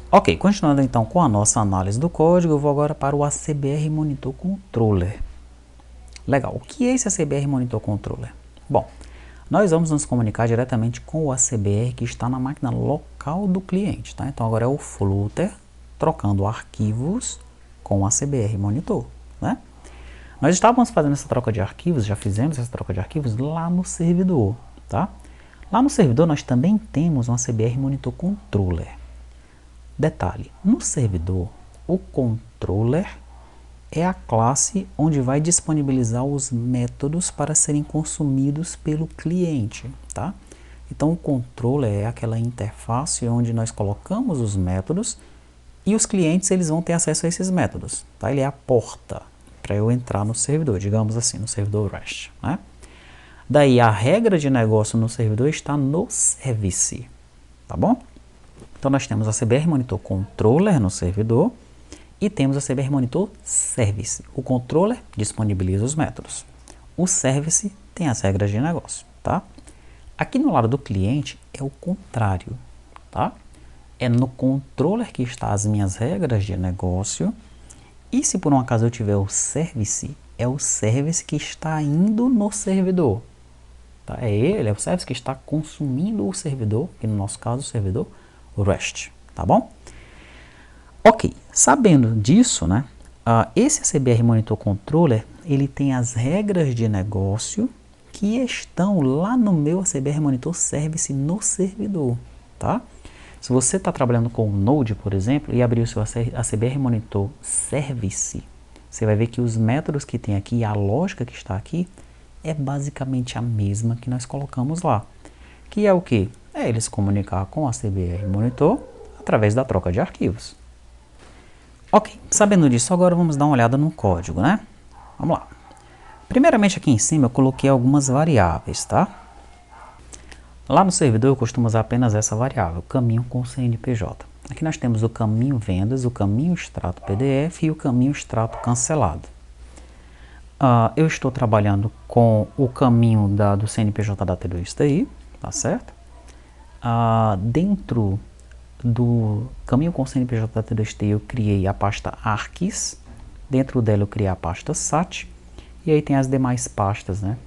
Ok, continuando então com a nossa análise do código, eu vou agora para o ACBR Monitor Controller. Legal, o que é esse ACBR Monitor Controller? Bom, nós vamos nos comunicar diretamente com o ACBR que está na máquina local do cliente, tá? Então agora é o Flutter trocando arquivos com o ACBR Monitor, né? Nós estávamos fazendo essa troca de arquivos, já fizemos essa troca de arquivos lá no servidor, tá? Lá no servidor nós também temos um ACBR Monitor Controller. Detalhe, no servidor, o controller é a classe onde vai disponibilizar os métodos para serem consumidos pelo cliente, tá? Então o controller é aquela interface onde nós colocamos os métodos e os clientes eles vão ter acesso a esses métodos, tá? Ele é a porta para eu entrar no servidor, digamos assim, no servidor REST, né? Daí a regra de negócio no servidor está no service, tá bom? Então nós temos a CBR Monitor Controller no servidor e temos a CBR Monitor Service. O controller disponibiliza os métodos. O service tem as regras de negócio, tá? Aqui no lado do cliente é o contrário, tá? É no controller que está as minhas regras de negócio. E se por um acaso eu tiver o service, é o service que está indo no servidor. Tá? É o service que está consumindo o servidor, que no nosso caso o servidor REST, tá bom? Ok, sabendo disso, né, esse ACBR Monitor Controller, ele tem as regras de negócio que estão lá no meu ACBR Monitor Service no servidor, tá? Se você está trabalhando com o Node, por exemplo, e abrir o seu ACBR Monitor Service, você vai ver que os métodos que tem aqui, a lógica que está aqui, é basicamente a mesma que nós colocamos lá. Que é o quê? É ele se comunicar com o ACBR Monitor através da troca de arquivos. Ok, sabendo disso, agora vamos dar uma olhada no código, né? Vamos lá. Primeiramente aqui em cima eu coloquei algumas variáveis, tá? Lá no servidor eu costumo usar apenas essa variável, caminho com CNPJ. Aqui nós temos o caminho vendas, o caminho extrato PDF e o caminho extrato cancelado. Eu estou trabalhando com o caminho do CNPJ da terrorista aí, tá certo? Dentro do caminho com CNPJ da terrorista eu criei a pasta arquis, dentro dela eu criei a pasta sat, e aí tem as demais pastas, né?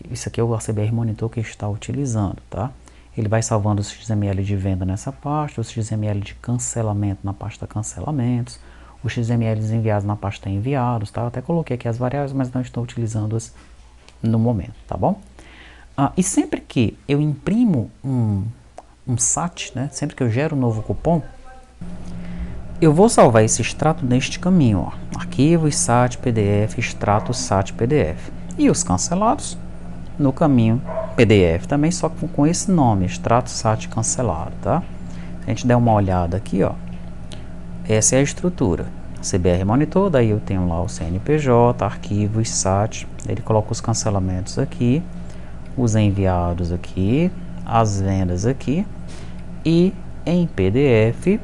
Isso aqui é o ACBR Monitor que está utilizando, tá? Ele vai salvando os XML de venda nessa pasta, os XML de cancelamento na pasta cancelamentos, os XMLs enviados na pasta enviados, tá? Eu até coloquei aqui as variáveis, mas não estou utilizando-as no momento, tá bom? E sempre que eu imprimo um SAT, né? Sempre que eu gero um novo cupom, eu vou salvar esse extrato neste caminho, ó. Arquivos, SAT, PDF, extrato, SAT, PDF. E os cancelados no caminho PDF também, só com esse nome, extrato, SAT, cancelado, tá? Se a gente der uma olhada aqui, ó. Essa é a estrutura. CBR Monitor, daí eu tenho lá o CNPJ, arquivos, SAT, ele coloca os cancelamentos aqui, os enviados aqui, as vendas aqui, e em PDF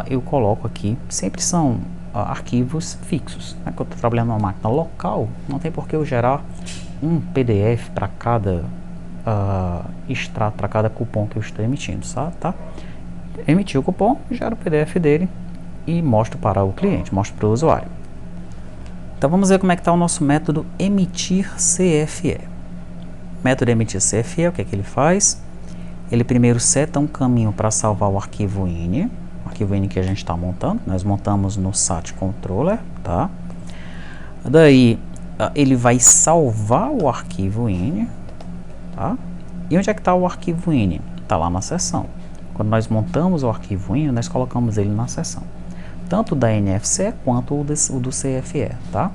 eu coloco aqui, sempre são arquivos fixos, né? Que eu estou trabalhando numa máquina local, não tem por que eu gerar um PDF para cada extrato, para cada cupom que eu estou emitindo, tá? Emitir o cupom, gero o PDF dele e mostro para o cliente, mostro para o usuário. Então vamos ver como é que está o nosso método emitir CFE. Método emitir CFE, o que é que ele faz? Ele primeiro seta um caminho para salvar o arquivo ini, o arquivo ini que a gente está montando, nós montamos no SAT Controller, tá? Daí ele vai salvar o arquivo ini, tá? E onde é que está o arquivo ini? Está lá na seção. Quando nós montamos o arquivo ini, nós colocamos ele na seção, tanto da NFC quanto o do CFE, tá?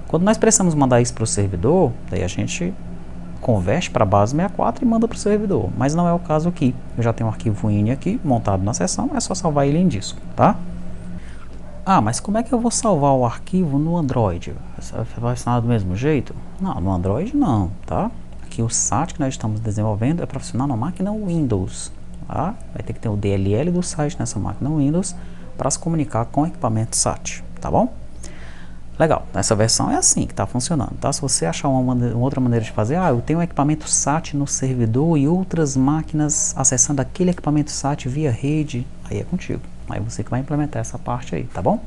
Quando nós precisamos mandar isso para o servidor, daí a gente converte para a base 64 e manda para o servidor, mas não é o caso aqui. Eu já tenho um arquivo ini aqui montado na seção, é só salvar ele em disco, tá? Mas como é que eu vou salvar o arquivo no Android? Vai funcionar do mesmo jeito? Não, no Android não, tá? Aqui o SAT que nós estamos desenvolvendo é para funcionar na máquina Windows, tá? Vai ter que ter o DLL do site nessa máquina Windows para se comunicar com o equipamento SAT, tá bom? Legal, essa versão é assim que está funcionando, tá? Se você achar uma outra maneira de fazer, eu tenho um equipamento SAT no servidor e outras máquinas acessando aquele equipamento SAT via rede, aí é contigo. Aí você que vai implementar essa parte aí, tá bom?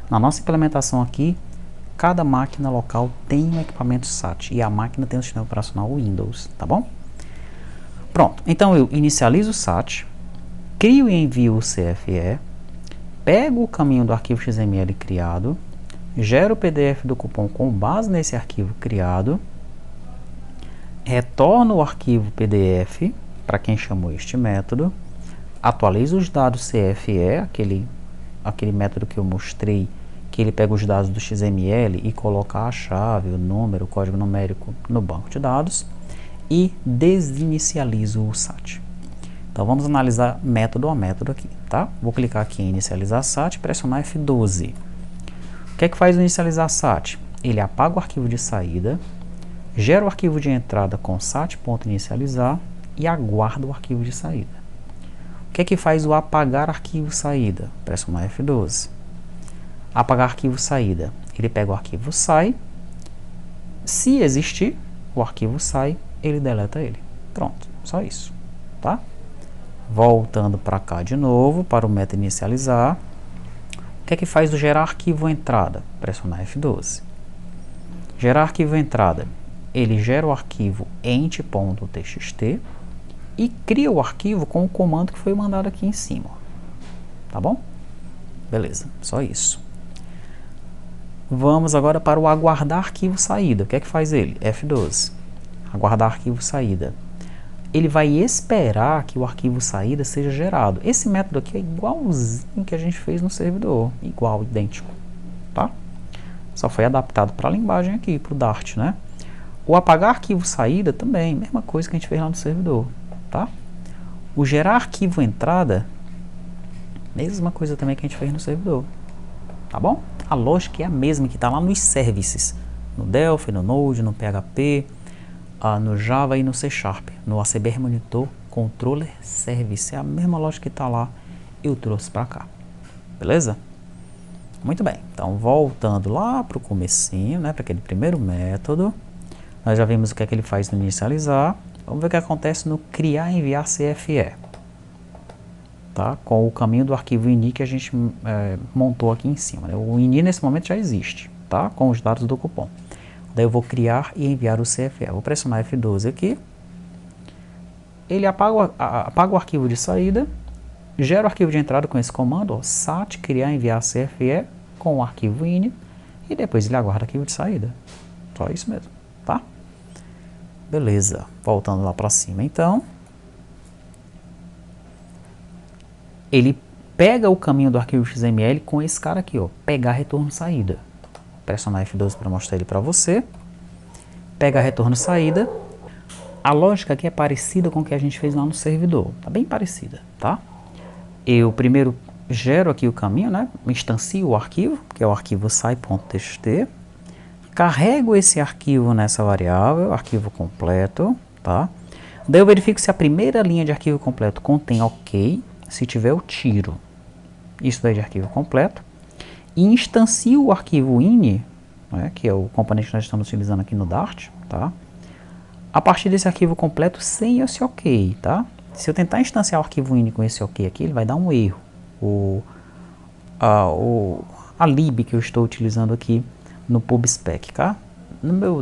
Na nossa implementação aqui, cada máquina local tem um equipamento SAT e a máquina tem um sistema operacional Windows, tá bom? Pronto, então eu inicializo o SAT, crio e envio o CFE, pego o caminho do arquivo XML criado, gero o PDF do cupom com base nesse arquivo criado, retorno o arquivo PDF para quem chamou este método, atualizo os dados CFE, aquele método que eu mostrei, que ele pega os dados do XML e coloca a chave, o número, o código numérico no banco de dados e desinicializo o SAT. Então vamos analisar método a método aqui, tá? Vou clicar aqui em inicializar SAT e pressionar F12. O que é que faz o inicializar SAT? Ele apaga o arquivo de saída, gera o arquivo de entrada com sat.inicializar e aguarda o arquivo de saída. O que é que faz o apagar arquivo saída? Pressionar F12. Apagar arquivo saída. Ele pega o arquivo sai. Se existir, o arquivo sai, ele deleta ele. Pronto, só isso, tá? Voltando para cá de novo, para o método inicializar. O que é que faz o gerar arquivo entrada? Pressionar F12. Gerar arquivo entrada. Ele gera o arquivo ent.txt e cria o arquivo com o comando que foi mandado aqui em cima. Tá bom? Beleza, só isso. Vamos agora para o aguardar arquivo saída. O que é que faz ele? F12. Aguardar arquivo saída. Ele vai esperar que o arquivo saída seja gerado. Esse método aqui é igualzinho que a gente fez no servidor. Igual, idêntico. Tá? Só foi adaptado para a linguagem aqui, para o Dart, né? O apagar arquivo saída também, mesma coisa que a gente fez lá no servidor. Tá? O gerar arquivo entrada, mesma coisa também que a gente fez no servidor. Tá bom? A lógica é a mesma que está lá nos services, no Delphi, no Node, no PHP, no Java e no C Sharp, no ACBR Monitor Controller Service. É a mesma lógica que está lá, eu trouxe para cá. Beleza? Muito bem. Então, voltando lá para o comecinho, né, para aquele primeiro método, nós já vimos o que é que ele faz no inicializar. Vamos ver o que acontece no criar e enviar CFE. Tá? Com o caminho do arquivo ini que a gente montou aqui em cima, né? O ini nesse momento já existe, tá? Com os dados do cupom. Daí eu vou criar e enviar o CFE. Vou pressionar F12 aqui. Ele apaga o arquivo de saída, gera o arquivo de entrada com esse comando, ó, sat criar e enviar CFE com o arquivo ini, e depois ele aguarda o arquivo de saída. Só isso mesmo, tá? Beleza, voltando lá para cima então. Ele pega o caminho do arquivo XML com esse cara aqui, ó, pegar retorno saída. Pressionar F12 para mostrar ele para você. Pega retorno saída. A lógica aqui é parecida com o que a gente fez lá no servidor. Tá bem parecida, tá? Eu primeiro gero aqui o caminho, né? Instancio o arquivo, que é o arquivo sai.txt. Carrego esse arquivo nessa variável, arquivo completo, tá? Daí eu verifico se a primeira linha de arquivo completo contém OK. Se tiver, eu tiro isso daí de arquivo completo e instancio o arquivo ini, né, que é o componente que nós estamos utilizando aqui no Dart, tá? A partir desse arquivo completo sem esse OK, tá? Se eu tentar instanciar o arquivo ini com esse OK aqui, ele vai dar um erro. A lib que eu estou utilizando aqui no pubspec, tá?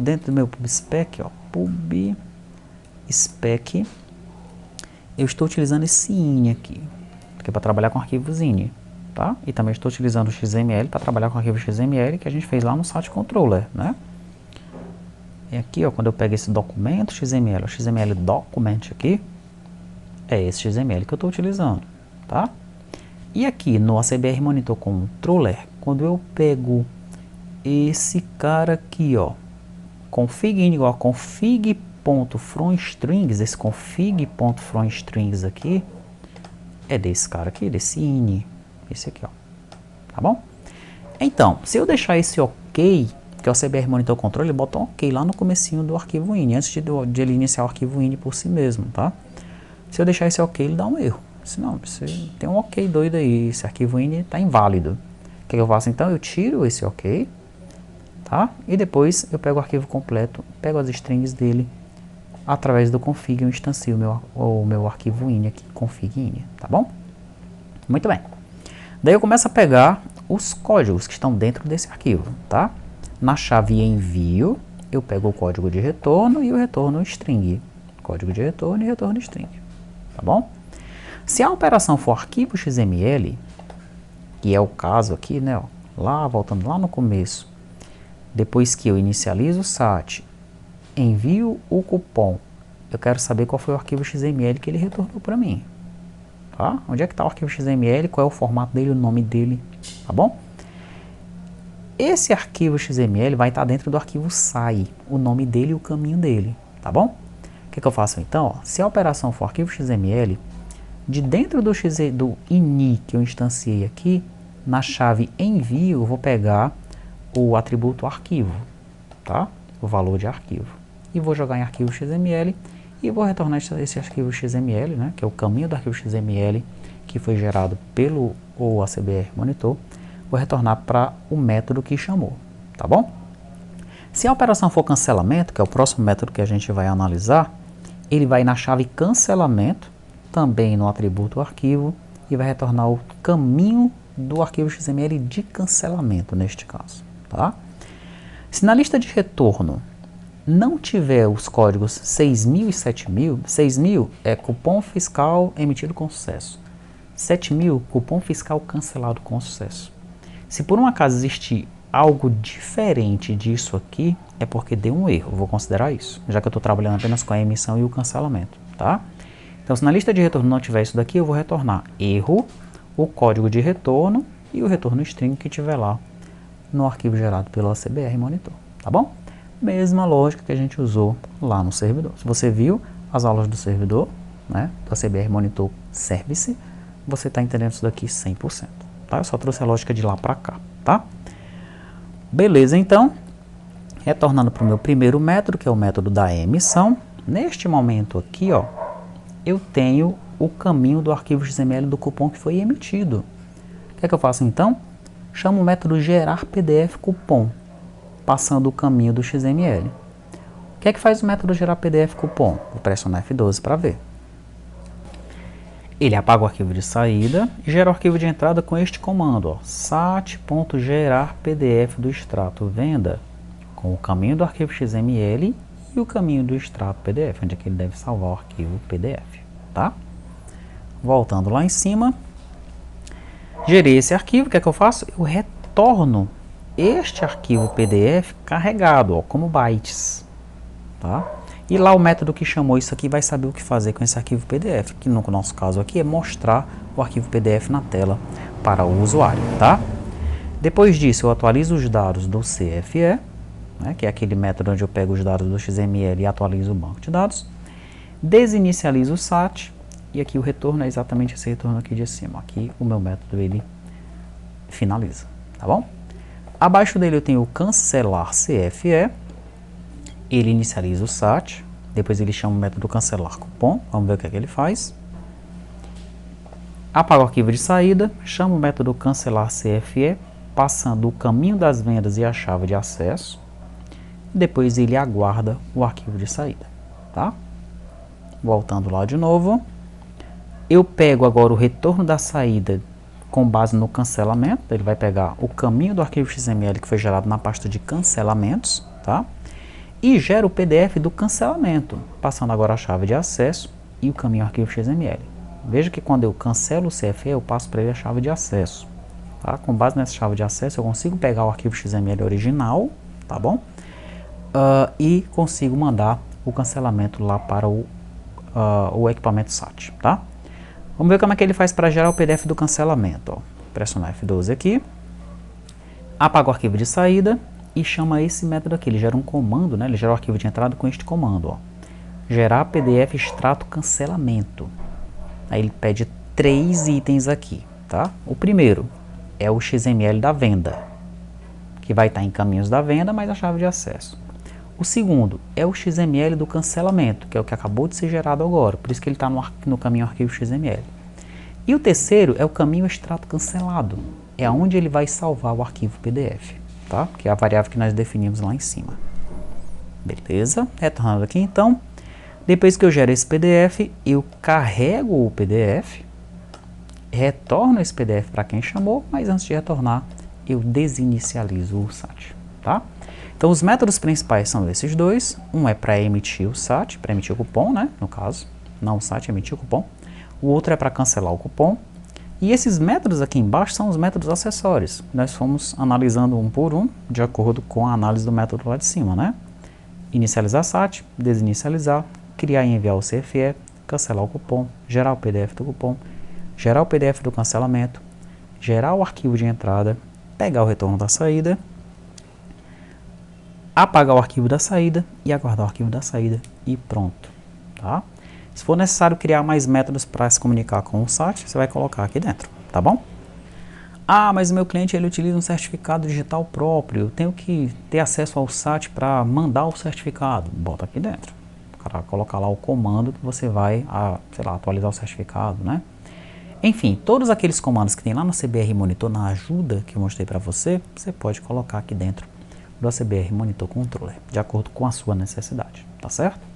Dentro do meu pubspec, ó, pubspec, eu estou utilizando esse ini aqui, que é para trabalhar com arquivos ini, tá? E também estou utilizando o XML para trabalhar com arquivo XML que a gente fez lá no SAT Controller, né? E aqui, ó, quando eu pego esse documento XML, o XML document aqui, é esse XML que eu estou utilizando, tá? E aqui no ACBR Monitor Controller, quando eu pego esse cara aqui, ó, config ini igual a config.fromStrings, esse config.fromStrings aqui, é desse cara aqui, desse ini, esse aqui, ó, tá bom? Então, se eu deixar esse OK, que é o CBR Monitor Control, ele bota um OK lá no comecinho do arquivo ini, antes de ele iniciar o arquivo ini por si mesmo, tá? Se eu deixar esse OK, ele dá um erro. Senão, você tem um OK doido aí, esse arquivo ini está inválido. O que eu faço então? Eu tiro esse OK, tá? E depois eu pego o arquivo completo, pego as strings dele, através do config eu instancio o meu arquivo ini aqui, config ini, tá bom? Muito bem. Daí eu começo a pegar os códigos que estão dentro desse arquivo, tá? Na chave envio, eu pego o código de retorno e o retorno string. Código de retorno e retorno string, tá bom? Se a operação for arquivo XML, que é o caso aqui, né, ó, lá, voltando lá no começo, depois que eu inicializo o SAT, envio o cupom, eu quero saber qual foi o arquivo XML que ele retornou para mim. Tá? Onde é que está o arquivo XML, qual é o formato dele, o nome dele, tá bom? Esse arquivo XML vai estar dentro do arquivo SAI, o nome dele e o caminho dele, tá bom? O que eu faço então? Ó, se a operação for arquivo XML, de dentro do ini que eu instanciei aqui, na chave envio, eu vou pegar o atributo arquivo, tá? O valor de arquivo. E vou jogar em arquivo XML e vou retornar esse arquivo XML, né, que é o caminho do arquivo XML que foi gerado pelo ACBR Monitor, vou retornar para o método que chamou, tá bom? Se a operação for cancelamento, que é o próximo método que a gente vai analisar, ele vai na chave cancelamento, também no atributo arquivo, e vai retornar o caminho do arquivo XML de cancelamento, neste caso, tá? Se na lista de retorno não tiver os códigos 6.000 e 7.000, 6.000 é cupom fiscal emitido com sucesso, 7.000 cupom fiscal cancelado com sucesso. Se por um acaso existir algo diferente disso aqui, é porque deu um erro, eu vou considerar isso, já que eu estou trabalhando apenas com a emissão e o cancelamento, tá? Então, se na lista de retorno não tiver isso daqui, eu vou retornar erro, o código de retorno e o retorno string que tiver lá no arquivo gerado pelo ACBR Monitor, tá bom? Mesma lógica que a gente usou lá no servidor. Se você viu as aulas do servidor, né, do ACBR Monitor Service, você está entendendo isso daqui 100%, tá? Eu só trouxe a lógica de lá para cá, tá? Beleza, então, retornando para o meu primeiro método, que é o método da emissão, neste momento aqui, ó, eu tenho o caminho do arquivo XML do cupom que foi emitido. O que é que eu faço então? Chamo o método gerar PDF cupom, passando o caminho do XML. O que é que faz o método gerar PDF cupom? Vou pressionar F12 para ver. Ele apaga o arquivo de saída e gera o arquivo de entrada com este comando, ó, sat.gerar PDF do extrato venda, com o caminho do arquivo XML e o caminho do extrato PDF, onde é que ele deve salvar o arquivo PDF, tá? Voltando lá em cima, gerei esse arquivo, o que é que eu faço? Eu retorno este arquivo PDF carregado, ó, como bytes, tá? E lá o método que chamou isso aqui vai saber o que fazer com esse arquivo PDF, que no nosso caso aqui é mostrar o arquivo PDF na tela para o usuário, tá? Depois disso eu atualizo os dados do CFE, né, que é aquele método onde eu pego os dados do XML e atualizo o banco de dados, desinicializo o SAT, e aqui o retorno é exatamente esse retorno aqui de cima. Aqui o meu método ele finaliza, tá bom? Abaixo dele eu tenho o cancelar CFE, ele inicializa o SAT, depois ele chama o método cancelar cupom, vamos ver o que é que ele faz. Apaga o arquivo de saída, chama o método cancelar CFE, passando o caminho das vendas e a chave de acesso, depois ele aguarda o arquivo de saída, tá? Voltando lá de novo, eu pego agora o retorno da saída com base no cancelamento, ele vai pegar o caminho do arquivo XML que foi gerado na pasta de cancelamentos, tá? E gera o PDF do cancelamento, passando agora a chave de acesso e o caminho arquivo XML. Veja que quando eu cancelo o CFE, eu passo para ele a chave de acesso, tá? Com base nessa chave de acesso, eu consigo pegar o arquivo XML original, tá bom? E consigo mandar o cancelamento lá para o equipamento SAT, tá? Vamos ver como é que ele faz para gerar o PDF do cancelamento, ó. Pressionar F12 aqui, apaga o arquivo de saída e chama esse método aqui, ele gera um comando, né? Ele gera o arquivo de entrada com este comando, ó, gerar PDF extrato cancelamento. Aí ele pede 3 itens aqui, tá? O primeiro é o XML da venda, que vai estar em caminhos da venda, mais a chave de acesso. O segundo é o XML do cancelamento, que é o que acabou de ser gerado agora, por isso que ele está no caminho arquivo XML. E o terceiro é o caminho extrato cancelado, é onde ele vai salvar o arquivo PDF, tá? Que é a variável que nós definimos lá em cima. Beleza? Retornando aqui então, depois que eu gero esse PDF, eu carrego o PDF, retorno esse PDF para quem chamou, mas antes de retornar, eu desinicializo o SAT, tá? Então, os métodos principais são esses dois. Um é para emitir o SAT, para emitir o cupom, né? No caso, não o SAT, emitir o cupom. O outro é para cancelar o cupom. E esses métodos aqui embaixo são os métodos acessórios. Nós fomos analisando um por um, de acordo com a análise do método lá de cima, né? Inicializar SAT, desinicializar, criar e enviar o CFE, cancelar o cupom, gerar o PDF do cupom, gerar o PDF do cancelamento, gerar o arquivo de entrada, pegar o retorno da saída, apagar o arquivo da saída e aguardar o arquivo da saída e pronto, tá? Se for necessário criar mais métodos para se comunicar com o SAT, você vai colocar aqui dentro, tá bom? Ah, mas o meu cliente ele utiliza um certificado digital próprio, eu tenho que ter acesso ao SAT para mandar o certificado. Bota aqui dentro, para colocar lá o comando que você vai, sei lá, atualizar o certificado, né? Enfim, todos aqueles comandos que tem lá no CBR Monitor, na ajuda que eu mostrei para você, você pode colocar aqui dentro do CBR Monitor Controller, de acordo com a sua necessidade, tá certo?